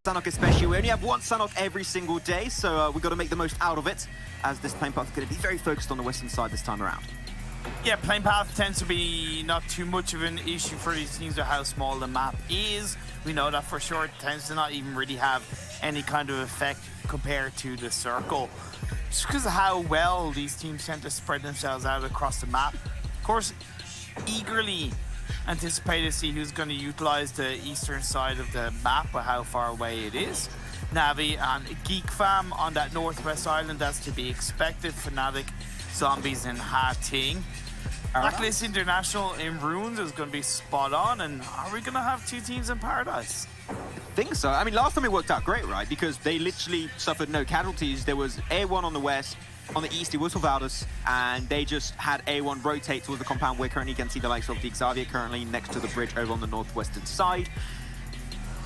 Sanhok especially, we only have one Sanhok every single day, so we've got to make the most out of it, as this plane path is going to be very focused on the western side this time around. Yeah, plane path tends to be not too much of an issue for these teams with how small the map is. We know that for sure. It tends to not even really have any kind of effect compared to the circle. Just because of how well these teams tend to spread themselves out across the map. Of course, eagerly anticipate to see who's going to utilize the eastern side of the map or how far away it is. Navi and Geek Fam on that northwest island, that's to be expected. Fnatic, Zombies and Ha-Ting. Blacklist International in Ruins is going to be spot on, and are we going to have two teams in Paradise? I think so. I mean, last time it worked out great, right? Because they literally suffered no casualties. There was A1 on the west, on the east it was Valdes, and they just had A1 rotate towards the compound where currently you can see the likes of the Xavier currently next to the bridge over on the northwestern side.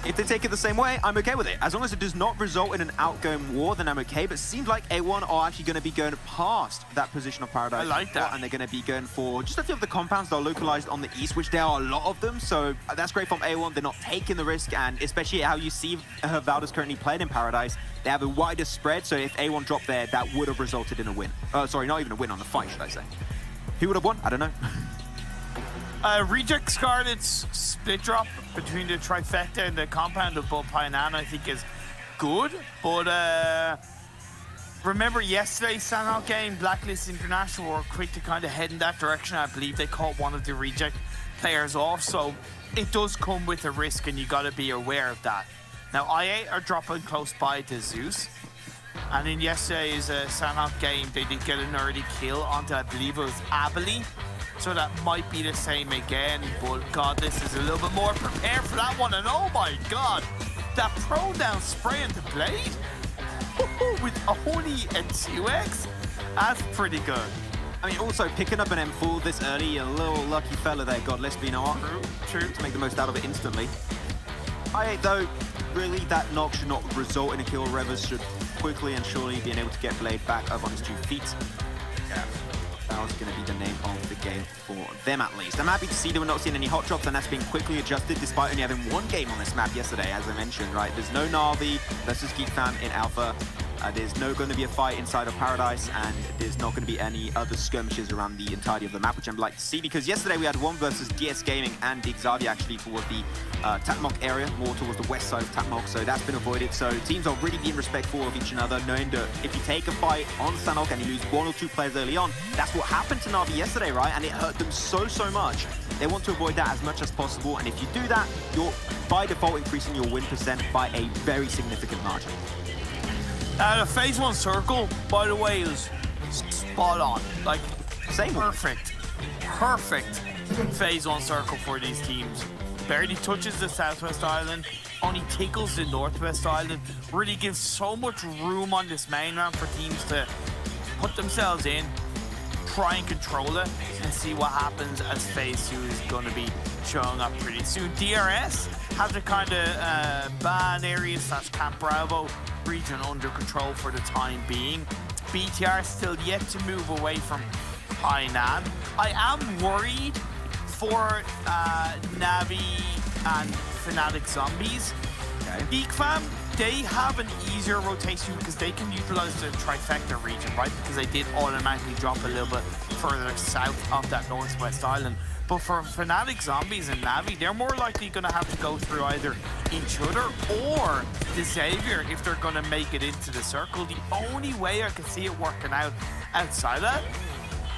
If they take it the same way, I'm okay with it. As long as it does not result in an outgoing war, then I'm okay. But it seems like A1 are actually going to be going past that position of Paradise. I like that. And they're going to be going for just a few of the compounds that are localized on the east, which there are a lot of them. So that's great from A1. They're not taking the risk. And especially how you see Valdes currently playing in Paradise, they have a wider spread. So if A1 dropped there, that would have resulted in a win. Sorry, not even a win, on a fight, should I say. Who would have won? I don't know. Reject Scarlet's split drop between the trifecta and the compound of both Pioneer, I think, is good. But remember yesterday's Sanhok game, Blacklist International were quick to kind of head in that direction. I believe they caught one of the Reject players off, so it does come with a risk, and you got to be aware of that. Now, I8 are dropping close by to Zeus. And in yesterday's Sanhok game, they did get an early kill onto, I believe it was Abilene. So that might be the same again, but God, this is a little bit more prepared for that one. And oh my God, that pro down spray into Blade with only a 2x, that's pretty good. I mean, also picking up an M4 this early, a little lucky fella there, God, let's be honest. True, to make the most out of it instantly. I8 though, really that knock should not result in a kill. Revers should quickly and surely be able to get Blade back up on his 2 feet. Yeah. That was going to be the name of the game for them, at least. I'm happy to see that we're not seeing any hot drops, and that's been quickly adjusted despite only having one game on this map yesterday, as I mentioned, right? There's no Na'Vi versus Geek Fam in Alpha. There's no going to be a fight inside of Paradise, and there's not going to be any other skirmishes around the entirety of the map, which I'm like to see, because yesterday we had one versus DS Gaming and the Xavier actually towards the Tatmok area, more towards the west side of Tatmok, so that's been avoided. So teams are really being respectful of each other, knowing that if you take a fight on Sanhok and you lose 1 or 2 players early on, that's what happened to Na'Vi yesterday, right? And it hurt them so much. They want to avoid that as much as possible, and if you do that, you're by default increasing your win percent by a very significant margin. The phase 1 circle, by the way, is spot on. Like, same perfect phase 1 circle for these teams. Barely touches the southwest island, only tickles the northwest island. Really gives so much room on this main ramp for teams to put themselves in, try and control it, and see what happens as phase 2 is going to be showing up pretty soon. DRS has the kind of ban area / Camp Bravo region under control for the time being. BTR still yet to move away from Hainan. I am worried for Navi and Fnatic Zombies. Okay. Geek Fam, they have an easier rotation because they can utilize the trifecta region, right? Because they did automatically drop a little bit further south of that northwest island. But for Fnatic Zombies and Navi, they're more likely going to have to go through either each other or the Xavier if they're going to make it into the circle. The only way I can see it working out outside that,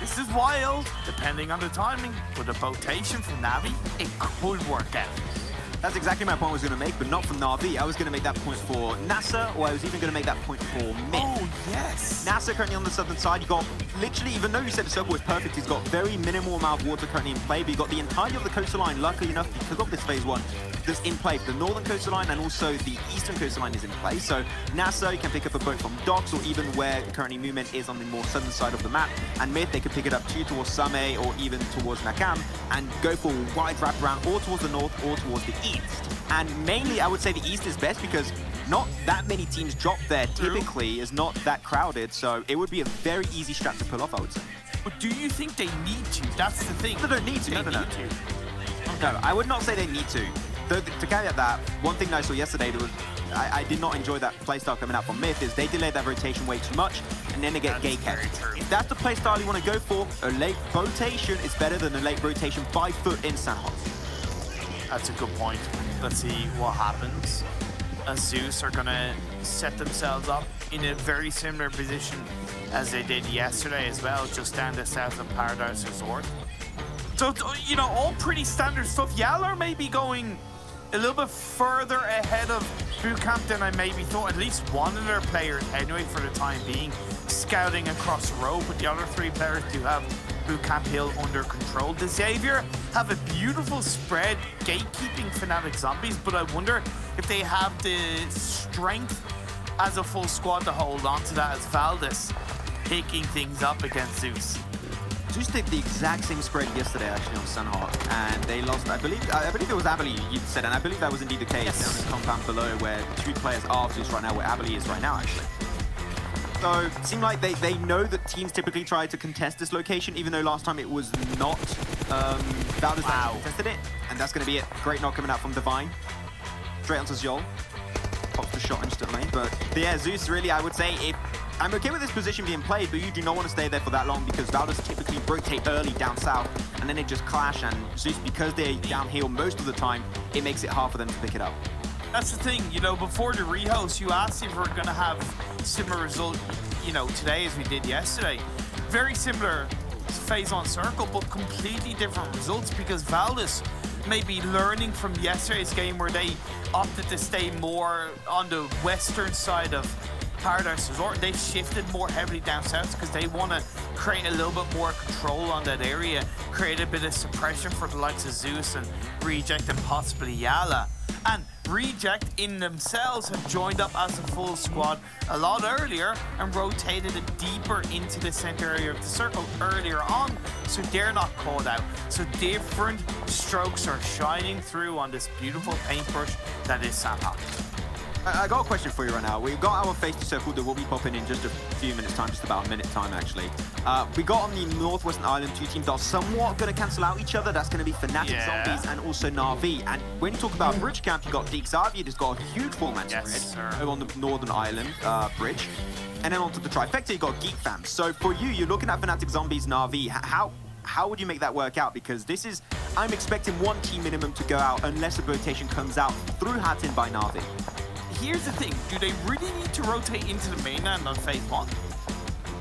this is wild, depending on the timing, but a rotation from Navi, it could work out. That's exactly my point I was going to make, but not for Na'Vi. I was going to make that point for NASA, or I was even going to make that point for Myth. Oh, yes. NASA currently on the southern side. You got literally, even though you said the circle was perfect, he's got very minimal amount of water currently in play, but you got the entirety of the coastline, luckily enough, because of this phase 1, that's in play. The northern coastline and also the eastern coastline is in play. So NASA, you can pick up a boat from docks, or even where currently movement is on the more southern side of the map. And Myth, they could pick it up too towards Same or even towards Nakam and go for a wide wraparound, or towards the north or towards the east. And mainly, I would say the east is best because not that many teams drop there typically. Is not that crowded, so it would be a very easy strat to pull off, I would say. But do you think they need to? That's the thing. They don't need to. They No. need to. No, I would not say they need to. Though, to caveat that, one thing I saw yesterday that was I did not enjoy that playstyle coming out from Myth is they delayed that rotation way too much, and then they get gate kept. If that's the playstyle you want to go for, a late rotation is better than a late rotation by foot in Sanhok. That's a good point. Let's see what happens. Zeus are going to set themselves up in a very similar position as they did yesterday as well, just down the south of Paradise Resort. So, you know, all pretty standard stuff. Yal are maybe going a little bit further ahead of Bootcamp than I maybe thought. At least one of their players, anyway, for the time being, scouting across the road, but the other three players do have Bootcamp Hill under control. The Xavier have a beautiful spread, gatekeeping Fnatic Zombies, but I wonder if they have the strength as a full squad to hold on to that, as Valdez picking things up against Zeus. Zeus did the exact same spread yesterday, actually, on Sanhok, and they lost. I believe it was Abilene, you said, and I believe that was indeed the case. Yes. Down in the compound below, where two players are Zeus right now, where Abilene is right now, actually. So it seemed like they know that teams typically try to contest this location, even though last time it was not. Valdez actually contested it, and that's going to be it. Great knock coming out from Divine. Straight onto Zjol. Pops the shot instantly, but yeah, Zeus really, I would say, if I'm okay with this position being played, but you do not want to stay there for that long because Valdez typically rotate early down south, and then they just clash, and Zeus, because they're downhill most of the time, it makes it hard for them to pick it up. That's the thing, you know, before the rehost, you asked if we're going to have similar result, you know, today as we did yesterday. Very similar phase on circle, but completely different results because Valdez may be learning from yesterday's game where they opted to stay more on the western side of Paradise Resort. They've shifted more heavily down south because they want to create a little bit more control on that area, create a bit of suppression for the likes of Zeus and Reject and possibly Yala. And Reject in themselves have joined up as a full squad a lot earlier and rotated it deeper into the center area of the circle earlier on, so they're not caught out. So different strokes are shining through on this beautiful paintbrush that is Sanhok. I got a question for you right now. We've got our face to circle that will be popping in just a few minutes time, just about a minute time actually. We got on the Northwestern Island two teams that are somewhat going to cancel out each other. That's going to be Fnatic Zombies and also Na'Vi. And when you talk about Bridge Camp, you got Deek Xavier that's got a huge four-man spread over on the Northern Island bridge. And then onto the trifecta, you got Geek Fam. So for you, you're looking at Fnatic Zombies, Na'Vi. How would you make that work out? Because this is, I'm expecting one team minimum to go out unless a rotation comes out through Hattin by Na'Vi. Here's the thing, do they really need to rotate into the mainland on phase one?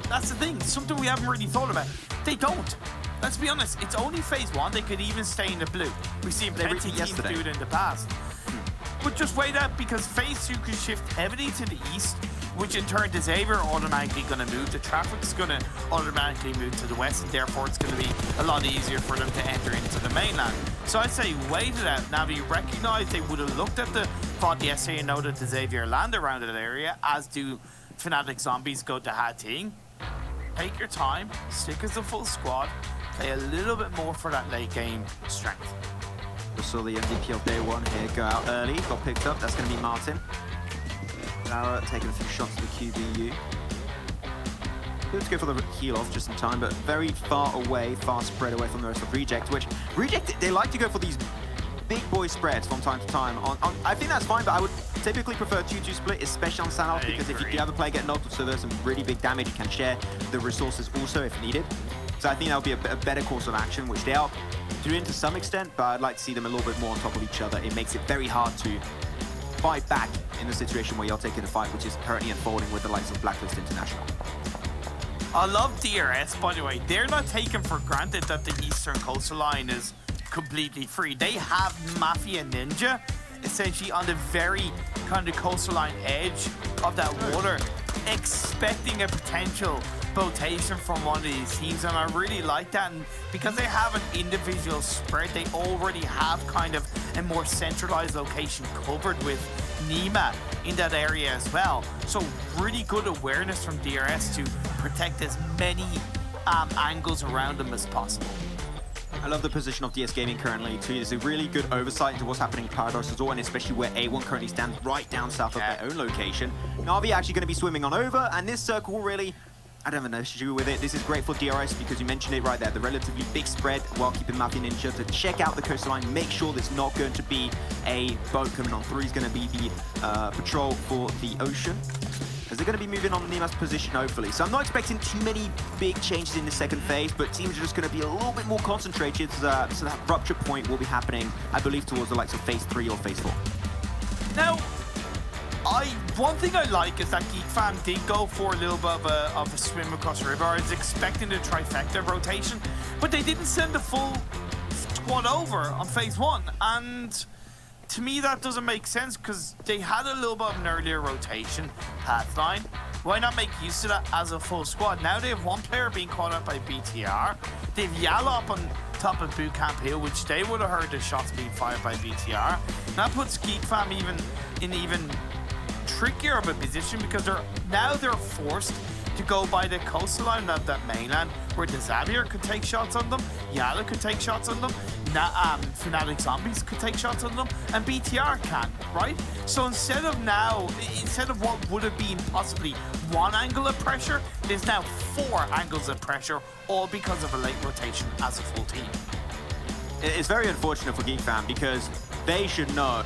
That's the thing, something we haven't really thought about. They don't. Let's be honest, it's only phase one. They could even stay in the blue. We've seen plenty of teams do it in the past. But just wait out, because phase two could shift heavily to the east, which in turn the Xavier are automatically going to move. The traffic's going to automatically move to the west, and therefore it's going to be a lot easier for them to enter into the mainland. So I'd say wait it out. Now, you recognize they would have looked at the VOD yesterday and know that the Xavier land around that area, as do Fnatic Zombies go to Hatting. Take your time, stick as a full squad, play a little bit more for that late game strength. We saw the MVP of day one here go out early, got picked up. That's going to be Martin. Lara taking a few shots to the QBU. Good to go for the heal off just in time, but very far away, far spread away from the rest of Reject, which Reject, they like to go for these big boy spreads from time to time. I think that's fine, but I would typically prefer 2-2 split, especially on Sanhok, because if you do have a player get knocked, so there's some really big damage, you can share the resources also if needed. So I think that would be a better course of action, which they are doing to some extent, but I'd like to see them a little bit more on top of each other. It makes it very hard to fight back in a situation where you're taking a fight, which is currently unfolding with the likes of Blacklist International. I love DRS, by the way. They're not taking for granted that the Eastern Coastal Line is completely free. They have Mafia Ninja essentially on the very kind of coastal line edge of that water, expecting a potential rotation from one of these teams, and I really like that. And because they have an individual spread, they already have kind of a more centralized location covered with Nima in that area as well. So really good awareness from DRS to protect as many angles around them as possible. I love the position of DS Gaming currently too. There's a really good oversight into what's happening in Paradise Resort, and especially where A1 currently stands right down south of their own location. Na'Vi actually going to be swimming on over, and this circle really, I don't have an issue with it. This is great for DRS because you mentioned it right there, the relatively big spread while keeping Mafia Ninja to check out the coastline, make sure there's not going to be a boat coming on through. He's going to be the patrol for the ocean, as they're going to be moving on Nima's position, hopefully. So I'm not expecting too many big changes in the second phase, but teams are just going to be a little bit more concentrated, so that rupture point will be happening, I believe, towards the likes of phase 3 or phase 4. Now, one thing I like is that Geek Fam did go for a little bit of a swim across the river. I was expecting the trifecta rotation, but they didn't send the full squad over on phase 1, and to me, that doesn't make sense because they had a little bit of an earlier rotation pathline. Why not make use of that as a full squad? Now they have one player being caught up by BTR. They have Yala up on top of Boot Camp Hill, which they would have heard the shots being fired by BTR. That puts Geek Fam in even trickier of a position because they're forced to go by the coastline of that mainland where the Xavier could take shots on them, Yala could take shots on them, Fnatic Zombies could take shots on them, and BTR can, right? So instead of what would have been possibly one angle of pressure, there's now 4 angles of pressure, all because of a late rotation as a full team. It's very unfortunate for Geek Fam because they should know.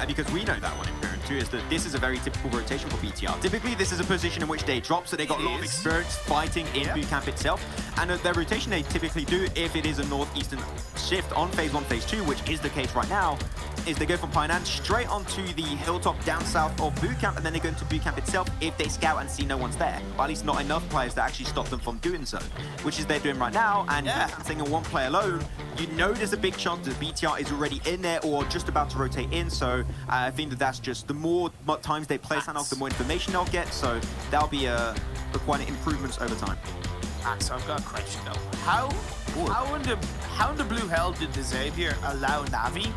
Because we know that one in Parent 2 is that this is a very typical rotation for BTR. Typically, this is a position in which they drop, so they got a lot of experience fighting in boot camp itself. And their rotation they typically do, if it is a northeastern shift on phase 1, phase 2, which is the case right now, is they go from Painan straight onto the hilltop down south of boot camp, and then they go into boot camp itself if they scout and see no one's there. Or at least not enough players to actually stop them from doing so, which is they're doing right now. And saying a one player alone, you know there's a big chance that BTR is already in there or just about to rotate in. So I think that's just the more times they play Sanok, the more information they'll get. So that'll be requiring improvements over time. Max, I've got a question though. How in the blue hell did the Xavier allow Na'Vi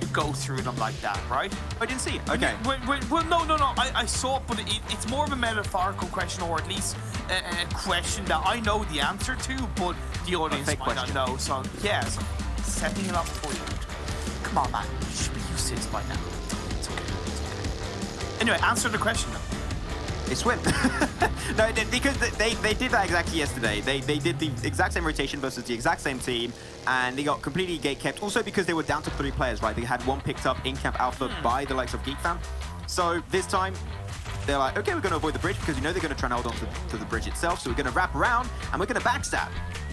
to go through them like that, right? I didn't see it. Okay. Well, no. I saw it, but it's more of a metaphorical question, or at least a question that I know the answer to, but the audience might not know. So, yeah, so setting it up for you. Come on, man. You should be used to this by now. It's okay. Anyway, answer the question though. They swim. No, because they did that exactly yesterday. They did the exact same rotation versus the exact same team, and they got completely gate kept. Also because they were down to 3 players, right? They had one picked up in Camp Alpha by the likes of Geek Fam. So this time, they're like, okay, we're going to avoid the bridge because you know they're going to try and hold on to the bridge itself. So we're going to wrap around, and we're going to backstab.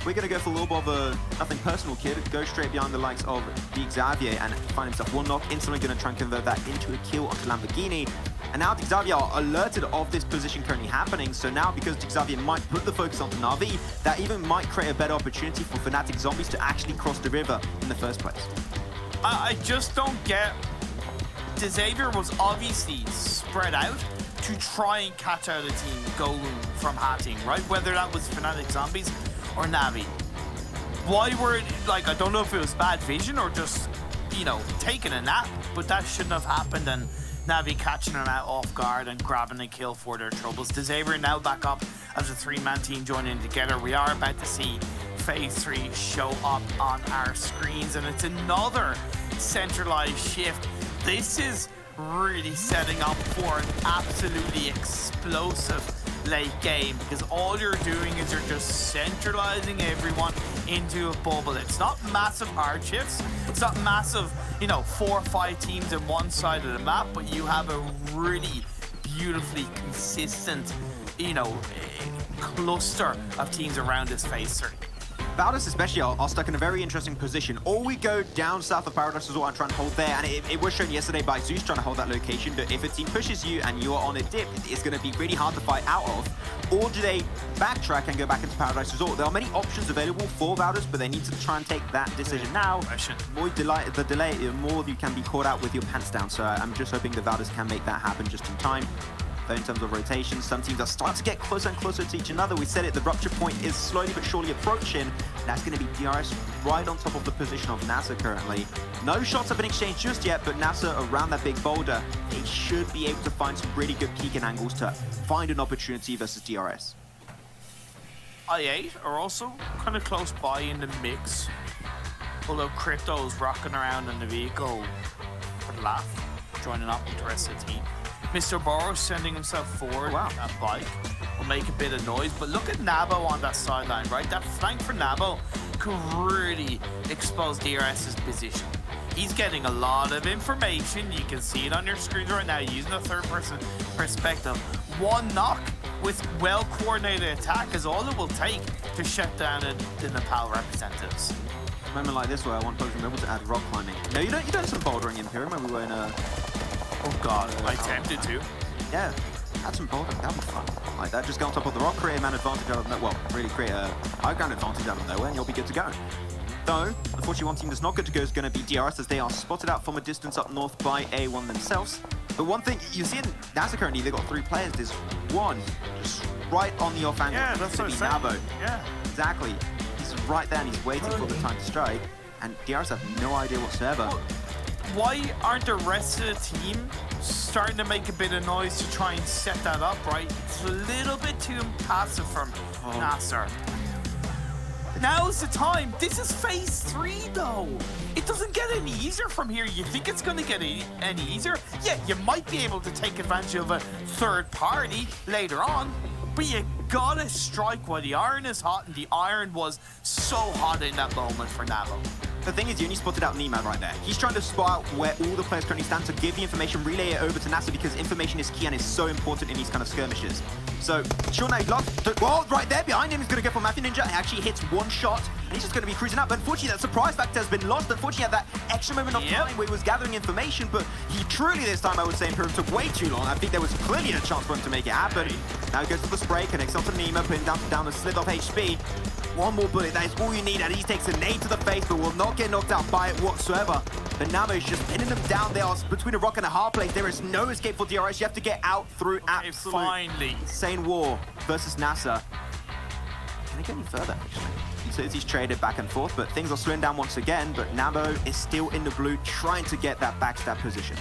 We're going to go for a little bit of a nothing personal kid, go straight behind the likes of the Xavier and find himself one knock. Instantly going to try and convert that into a kill onto Lamborghini. And now the Xavier are alerted of this position currently happening. So now because the Xavier might put the focus onto Na'Vi, that even might create a better opportunity for Fnatic Zombies to actually cross the river in the first place. I just don't get... The Xavier was obviously spread out to try and catch out a team going from hatting, right? Whether that was Fnatic Zombies or Na'Vi. Why were, like, I don't know if it was bad vision or just, you know, taking a nap, but that shouldn't have happened, and Na'Vi catching them out off guard and grabbing a kill for their troubles. The Xavier now back up as a 3-man team joining together. We are about to see phase 3 show up on our screens, and it's another centralized shift. This is really setting up for an absolutely explosive late game, because all you're doing is you're just centralizing everyone into a bubble. It's not massive hardships, it's not massive, you know, 4 or 5 teams in one side of the map, but you have a really beautifully consistent, you know, cluster of teams around this phase 3. Valdez especially are stuck in a very interesting position. Or we go down south of Paradise Resort and try and hold there, and it was shown yesterday by Zeus trying to hold that location, but if a team pushes you and you are on a dip, it's going to be really hard to fight out of. Or do they backtrack and go back into Paradise Resort? There are many options available for Valdez, but they need to try and take that decision now. The delay, more you can be caught out with your pants down, so I'm just hoping that Valdez can make that happen just in time. Though in terms of rotation, some teams are starting to get closer and closer to each another. We said it, the rupture point is slowly but surely approaching. That's going to be DRS right on top of the position of NASA currently. No shots have been exchanged just yet, but NASA around that big boulder, they should be able to find some really good peeking angles to find an opportunity versus DRS. I8 are also kind of close by in the mix. Although Crypto's rocking around in the vehicle for the laugh, joining up with the rest of the team. Mr. Burrow sending himself forward. Wow. That bike will make a bit of noise, but look at Nabo on that sideline, right? That flank for Nabo could really expose DRS's position. He's getting a lot of information. You can see it on your screen right now using a third-person perspective. One knock with well-coordinated attack is all it will take to shut down the Nepal representatives. A moment like this where I want PUBG to add rock climbing. No, you done some bouldering in Imperium when we were in a... Oh god, I attempted to. Yeah, add some bouldering, that'd be fun. Like that, just go on top of the rock, create a man advantage out of nowhere. Well, really create a high ground advantage out of nowhere and you'll be good to go. Though, unfortunately one team that's not good to go is going to be DRS as they are spotted out from a distance up north by A1 themselves. But one thing, you see in NASA currently, they've got 3 players. There's one just right on the off angle. Yeah, that's what I'm saying. Nabo. Yeah. Exactly. He's right there and he's waiting for the time to strike. And DRS have no idea whatsoever. Why aren't the rest of the team starting to make a bit of noise to try and set that up, right? It's a little bit too passive from Nasser. Now's the time. This is phase 3, though. It doesn't get any easier from here. You think it's going to get any easier? Yeah, you might be able to take advantage of a third party later on, but you gotta strike while the iron is hot, and the iron was so hot in that moment for Nabo. The thing is, you only spotted out Nemad right there. He's trying to spot out where all the players currently stand to give the information, relay it over to NASA because information is key and is so important in these kind of skirmishes. So, sure now, well, right there behind him, he's going to go for Mafia Ninja. He actually hits one shot, and he's just going to be cruising out. But unfortunately, that surprise factor has been lost. Unfortunately, he had that extra moment of time where he was gathering information, but he truly, this time, I would say, Imperium took way too long. I think there was clearly a chance for him to make it happen. Now he goes for the spray, connects onto Nima, putting down a slither of HP. One more bullet, that is all you need, and he takes a nade to the face, but will not get knocked out by it whatsoever. But Namo is just pinning them down there between a rock and a hard place. There is no escape for DRS. You have to get out through absolute insane war versus NASA. Can he get any further, actually? He says he's traded back and forth, but things are slowing down once again. But Namo is still in the blue, trying to get that backstab position.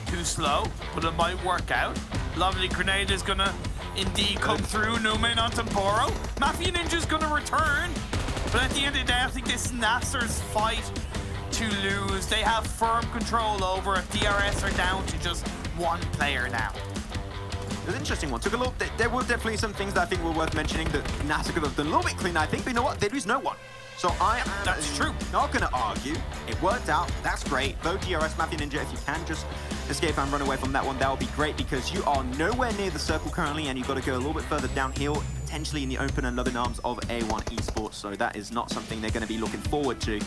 Too slow, but it might work out. Lovely grenade is gonna indeed come through. Numan onto Boro. Mafia Ninja's gonna return. But at the end of the day, I think this is Nasser's fight to lose. They have firm control over it. DRS are down to just one player now. It was an interesting one. Took a little. There were definitely some things that I think were worth mentioning that NASA could have done a little bit cleaner, I think. But you know what? They lose no one. So That's true. Not going to argue. It worked out. That's great. Though DRS, Mafia Ninja, if you can just escape and run away from that one, that would be great because you are nowhere near the circle currently and you've got to go a little bit further downhill, potentially in the open and loving arms of A1 Esports. So that is not something they're going to be looking forward to.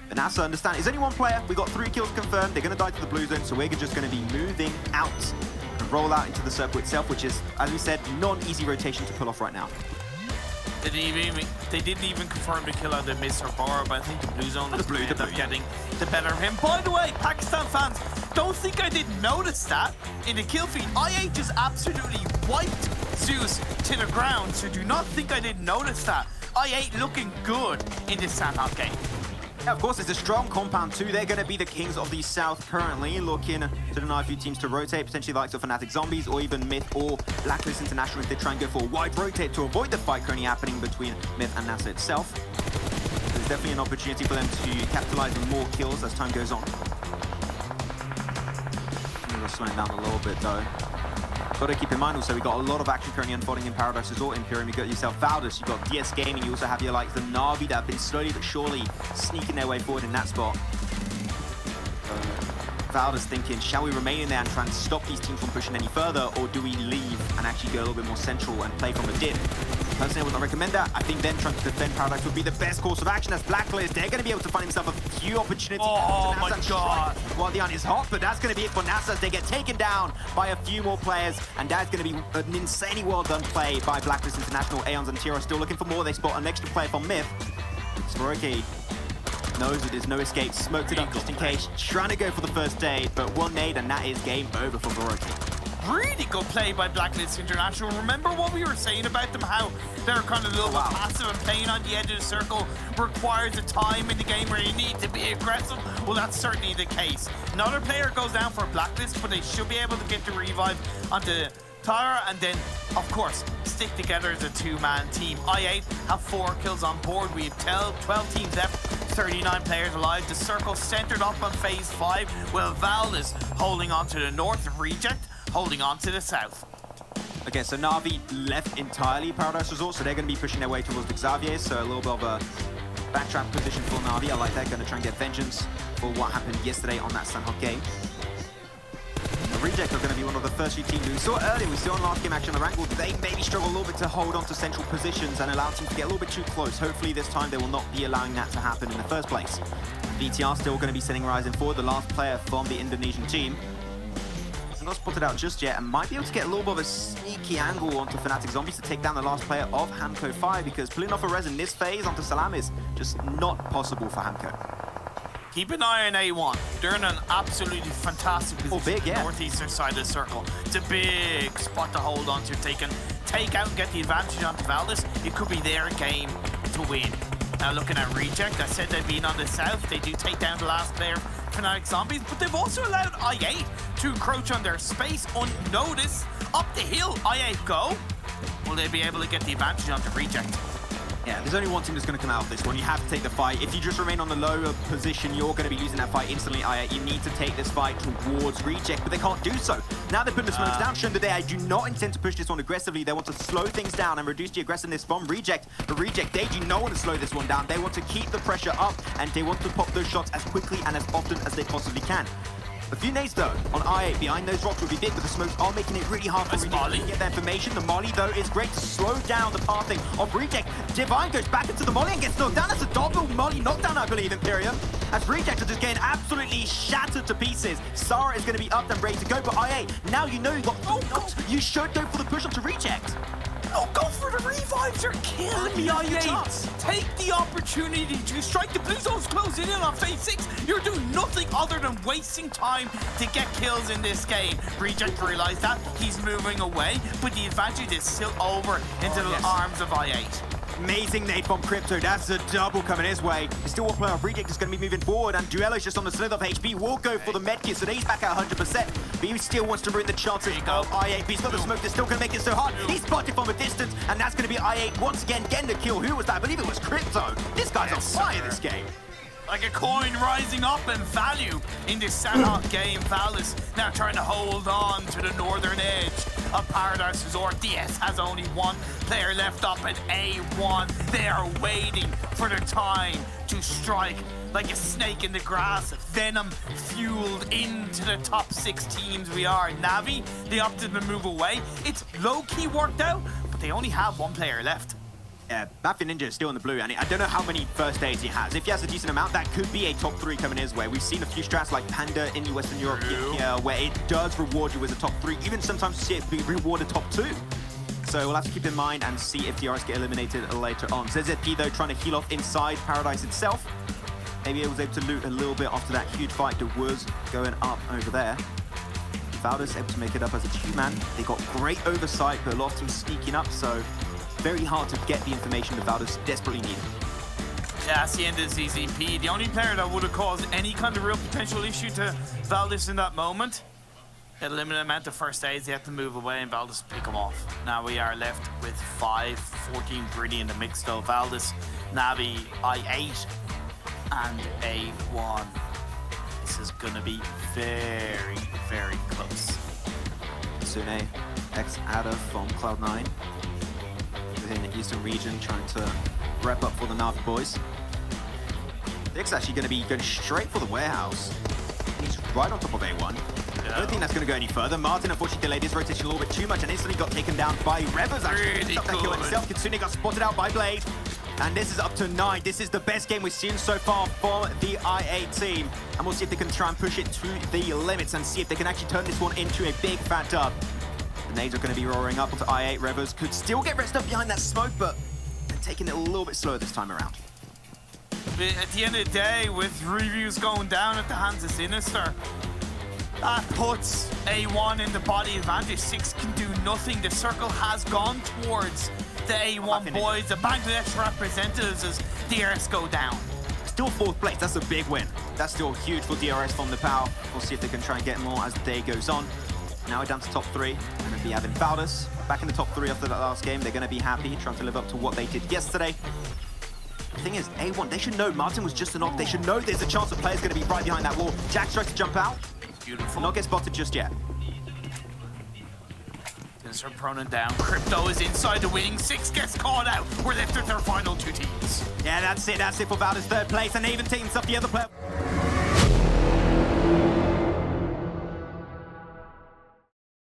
But NASA, understand, it's only one player. We got 3 kills confirmed. They're going to die to the blue zone. So we're just going to be moving out and roll out into the circle itself, which is, as we said, not an easy rotation to pull off right now. They didn't even confirm the kill out of Mr. Boro, but I think the blue zone is going to end up getting the better of him. By the way, Pakistan fans, don't think I didn't notice that in the kill feed. IA just absolutely wiped Zeus to the ground, so do not think I didn't notice that. IA looking good in this Sandhawk game. Yeah, of course, it's a strong compound too. They're going to be the kings of the South currently, looking to deny a few teams to rotate, potentially the likes of Fnatic Zombies or even Myth or Blacklist International if they try and go for a wide rotate to avoid the fight currently happening between Myth and NASA itself. There's definitely an opportunity for them to capitalize on more kills as time goes on. We're slowing down a little bit though. Got to keep in mind also, we got a lot of action currently unfolding in Paradise Resort Imperium. You got yourself Valdus, you got DS Gaming, you also have your like the Na'Vi that have been slowly but surely sneaking their way forward in that spot. Valdus thinking, shall we remain in there and try and stop these teams from pushing any further, or do we leave and actually go a little bit more central and play from a dip? Personally, I would not recommend that. I think then trying to defend Paradise would be the best course of action as Blacklist. They're going to be able to find himself a few opportunities. Oh my god. While the iron is hot, but that's going to be it for NASA as they get taken down by a few more players. And that's going to be an insanely well done play by Blacklist International. Aeons and Tira still looking for more. They spot an extra player from Myth. Swarovski knows that there's no escape. Smoked it up just in case. Trying to go for the first aid, but one nade and that is game over for Swarovski. Really good play by Blacklist International. Remember what we were saying about them, how they're kind of a little bit passive and playing on the edge of the circle requires a time in the game where you need to be aggressive? Well, that's certainly the case. Another player goes down for Blacklist, but they should be able to get the revive onto Tyra, and then, of course, stick together as a two-man team. I8 have 4 kills on board. We have 12 teams left, 39 players alive. The circle centered up on phase 5, while Val is holding on to the north, Reject holding on to the south. Okay, so Na'Vi left entirely Paradise Resort, so they're going to be pushing their way towards the Xavier, so a little bit of a backtrap position for Na'Vi. I like that, going to try and get vengeance for what happened yesterday on that Sanhok game. The Reject are going to be one of the first few teams we saw earlier. We saw in last game action on Wrangle, they maybe struggle a little bit to hold on to central positions and allow teams to get a little bit too close. Hopefully this time they will not be allowing that to happen in the first place. VTR still going to be sending Ryzen forward, the last player from the Indonesian team. Not spotted out just yet and might be able to get a little bit of a sneaky angle onto Fnatic Zombies to take down the last player of Hamco 5, because pulling off a res in this phase onto Salam is just not possible for Hamco. Keep an eye on A1. They're in an absolutely fantastic position. Big, yeah. Northeastern side of the circle. It's a big spot to hold on to. If they can take out and get the advantage onto Valdez, it could be their game to win. Now looking at Reject, I said they've been on the south. They do take down the last player, Fnatic Zombies, but they've also allowed I8 to encroach on their space unnoticed. Up the hill, I8 go. Will they be able to get the advantage onto Reject? Yeah, there's only one team that's going to come out of this one. You have to take the fight. If you just remain on the lower position, you're going to be losing that fight instantly. You need to take this fight towards Reject, but they can't do so. Now they're putting the smokes down. Shown today, I do not intend to push this one aggressively. They want to slow things down and reduce the aggressiveness from Reject. But Reject, they do not want to slow this one down. They want to keep the pressure up, and they want to pop those shots as quickly and as often as they possibly can. A few nades though on I8 behind those rocks would be big, but the smokes are making it really hard for Reject to get that information. The molly though is great to slow down the pathing of Reject. Divine goes back into the molly and gets knocked down. That's a double molly knockdown, I believe, Imperium. As Reject are just getting absolutely shattered to pieces. Sarah is going to be up and ready to go, but I8, now you know you've got knocks. You should go for the push onto Reject. Oh, go for the revives, you're killing me, I8. Take the opportunity to strike. The blue zone's closing in on phase 6. You're doing nothing other than wasting time to get kills in this game. Reject realized that. He's moving away, but the advantage is still over into the arms of I8. Amazing nade from Crypto. That's a double coming his way. There's still one player of Reject is going to be moving forward, and Duelo's just on the slither of HP. Will go for the medkit, so he's back at 100%. But he still wants to ruin the chances of I8. But he's got the smoke that's still going to make it so hard. He's spotted from a distance, and that's going to be I8 once again getting the kill. Who was that? I believe it was Crypto. This guy's on fire this game. Like a coin rising up in value in this Sanhok game. Val is now trying to hold on to the northern edge of Paradise Resort. DS has only one player left up at A1. They are waiting for their time to strike like a snake in the grass. Venom fueled into the top 6 teams we are. Navi, they opted to move away. It's low-key worked out, but they only have one player left. Yeah, Mafia Ninja is still in the blue, and I don't know how many first aids he has. If he has a decent amount, that could be a top 3 coming his way. We've seen a few strats like Panda in Western Europe here, where it does reward you as a top 3. Even sometimes you see it be rewarded top 2. So we'll have to keep in mind and see if DRs get eliminated later on. ZZP, though, trying to heal off inside Paradise itself. Maybe it was able to loot a little bit after that huge fight that was going up over there. Valdez able to make it up as a 2-man. They got great oversight, but a lot of teams sneaking up, so very hard to get the information that Valdez desperately needed. Yeah, that's the end of the ZZP. The only player that would have caused any kind of real potential issue to Valdez in that moment, a limited amount of first aids, they have to move away and Valdez pick them off. Now we are left with 14 pretty in the mix though. Valdez, Navi, I8, and A1. This is gonna be very, very close. Sune, ex-Adder from Cloud9. In the eastern region, trying to rep up for the Navi boys. Nick's actually going to be going straight for the warehouse. He's right on top of A1. I don't think that's going to go any further. Martin unfortunately delayed his rotation a little bit too much and instantly got taken down by Revers. Actually, that kill himself. Kitsune got spotted out by Blade. And this is up to 9. This is the best game we've seen so far from the IA team. And we'll see if they can try and push it to the limits and see if they can actually turn this one into a big fat dub. The nades are going to be roaring up onto I8. Revers could still get rest up behind that smoke, but they're taking it a little bit slower this time around. At the end of the day, with reviews going down at the hands of Sinister, That puts A1 in the body advantage. 6 can do nothing. The circle has gone towards the A1 boys, the Bangladesh representatives, as DRS go down. Still 4th place, that's a big win. That's still huge for DRS from the POW. We'll see if they can try and get more as the day goes on. Now we're down to top 3. We're going to be having Valdez back in the top 3 after that last game. They're going to be happy, trying to live up to what they did yesterday. The thing is, A1, they should know Martin was just a knock. They should know there's a chance the player's going to be right behind that wall. Jack tries to jump out. Beautiful. Not get spotted just yet. Insert Pronin down. Crypto is inside the wing. 6 gets caught out. We're left with their final 2 teams. Yeah, that's it. That's it for Valdez, 3rd place, and even teams up the other player.